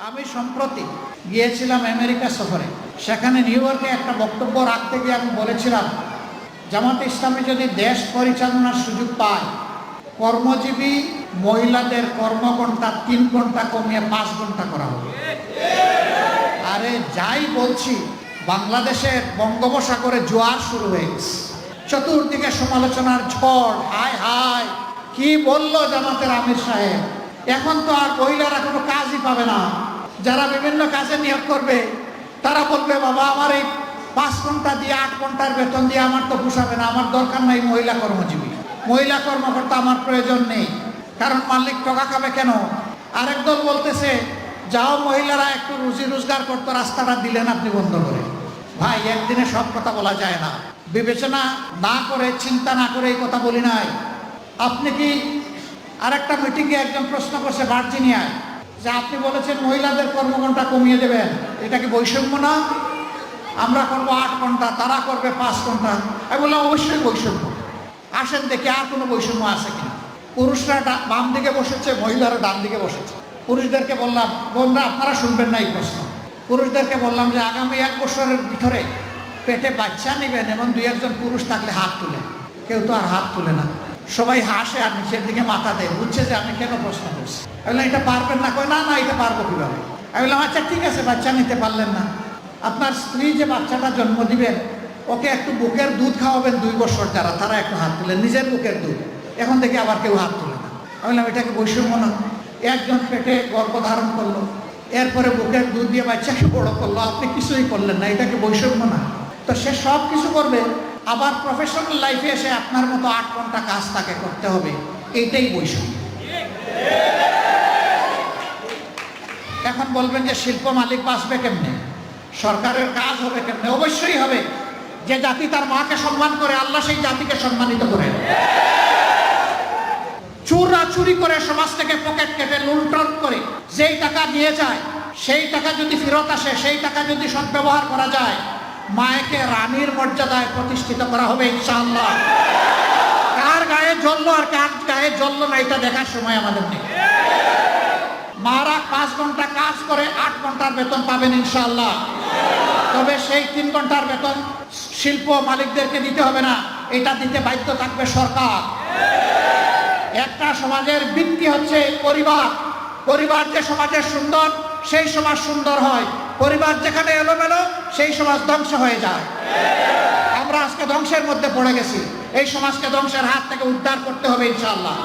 আমি সম্প্রতি গিয়েছিলাম আমেরিকা সফরে। সেখানে নিউ ইয়র্কে একটা বক্তব্য রাখতে গিয়ে আমি বলেছিলাম, জামাতে ইসলামী যদি দেশ পরিচালনার সুযোগ পায়, কর্মজীবী মহিলাদের কর্মঘণ্টা 3 ঘন্টা কমিয়ে 5 ঘন্টা করা হবে। আরে যাই বলছি, বাংলাদেশের বঙ্গোপসাগরে জোয়ার শুরু হয়ে গেছে, চতুর্দিকে সমালোচনার ঝড়। হায় হায়, কি বললো জামাতের আমির সাহেব, এখন তো আর মহিলারা কোনো কাজই পাবে না। যারা বিভিন্ন কাজে নিয়োগ করবে তারা বলবে, বাবা আমার এই 5 ঘন্টা দিয়ে 8 ঘন্টার বেতন দিয়ে আমার তো পোষাবে না, আমার দরকার নাই মহিলা কর্মজীবী, মহিলা কর্মকর্তা আমার প্রয়োজন নেই, কারণ মালিক টাকা খাবে কেন। আরেক দল বলতেছে, যাও মহিলারা একটু রুজি রোজগার করতো, রাস্তাটা দিলেন আপনি বন্ধ করে। ভাই, একদিনে সব কথা বলা যায় না, বিবেচনা না করে চিন্তা না করে এই কথা বলি নাই। আপনি কি আরেকটা মিটিংয়ে একজন প্রশ্ন করছে ভার্জিনিয়ায়, যে আপনি বলেছেন মহিলাদের কর্মঘণ্টা কমিয়ে দেবেন, এটা কি বৈষম্য না? আমরা করবো 8 ঘন্টা, তারা করবে 5 ঘন্টা। আমি বললাম অবশ্যই বৈষম্য। আসেন দেখি আর কোনো বৈষম্য আছে কিনা। পুরুষরা বাম দিকে বসেছে, মহিলারা ডান দিকে বসেছে। পুরুষদেরকে বললাম, বোনরা আপনারা শুনবেন না এই প্রশ্ন। পুরুষদেরকে বললাম যে আগামী 1 বছরের ভিতরে পেটে বাচ্চা নেবেন এমন 2-1 জন পুরুষ থাকলে হাত তুলে। কেউ তো আর হাত তুলে না, সবাই হাসে আর নিচের দিকে মাথা দেয়, বুঝছে যে আমি কেন প্রশ্ন করছি। আমি বললাম এটা পারবেন না? কয় না না, এটা পারবো কিভাবে। আমি বললাম আচ্ছা ঠিক আছে, বাচ্চা নিতে পারলেন না, আপনার স্ত্রী যে বাচ্চাটা জন্ম দিবেন ওকে একটু বুকের দুধ খাওয়াবেন 2 বছর, যারা তারা একটু হাত তুলেন, নিজের বুকের দুধ। এখন থেকে আবার কেউ হাত তুলে না। আমি বললাম এটা কি বৈষম্য না? একজন পেটে গর্ভধারণ করলো, এরপরে বুকের দুধ দিয়ে বাচ্চাকে বড় করলো, আপনি কিছুই করলেন না, এটা কি বৈষম্য না? তো সে সব কিছু করবে, আবার প্রফেশনাল লাইফে এসে আপনার মতো 8 ঘন্টা কাজ তাকে করতে হবে, এইটাই বৈষম্য। এখন বলবেন যে শিল্প মালিক বাঁচবে কেমনে, সরকারের কাজ হবে কেমনে? অবশ্যই হবে। যে জাতি তার মাকে সম্মান করে, আল্লাহ সেই জাতিকে সম্মানিত করেন। চোররা চুরি করে সমাজ থেকে পকেট কেটে লুণ্ঠন করে যেই টাকা নিয়ে যায়, সেই টাকা যদি ফেরত আসে, সেই টাকা যদি সদ্ব্যবহার করা যায়, মায়েকে রানীর মর্যাদায় প্রতিষ্ঠিত করা হবে ইনশাআল্লাহ। কার গায়ে জ্বললো আর কার গায়ে জ্বললো না এটা দেখার সময় আমাদের নেই। মারা 5 ঘন্টা কাজ করে 8 ঘন্টার বেতন পাবেন ইনশাআল্লাহ। তবে সেই 3 ঘন্টার বেতন শিল্প মালিকদেরকে দিতে হবে না, এটা দিতে বাধ্য থাকবে সরকার। একটা সমাজের ভিত্তি হচ্ছে পরিবার। পরিবার যে সমাজের সুন্দর, সেই সমাজ সুন্দর হয়। পরিবার যেখানে এলোমেলো, সেই সমাজ ধ্বংস হয়ে যায়। আমরা আজকে ধ্বংসের মধ্যে পড়ে গেছি, এই সমাজকে ধ্বংসের হাত থেকে উদ্ধার করতে হবে ইনশাআল্লাহ।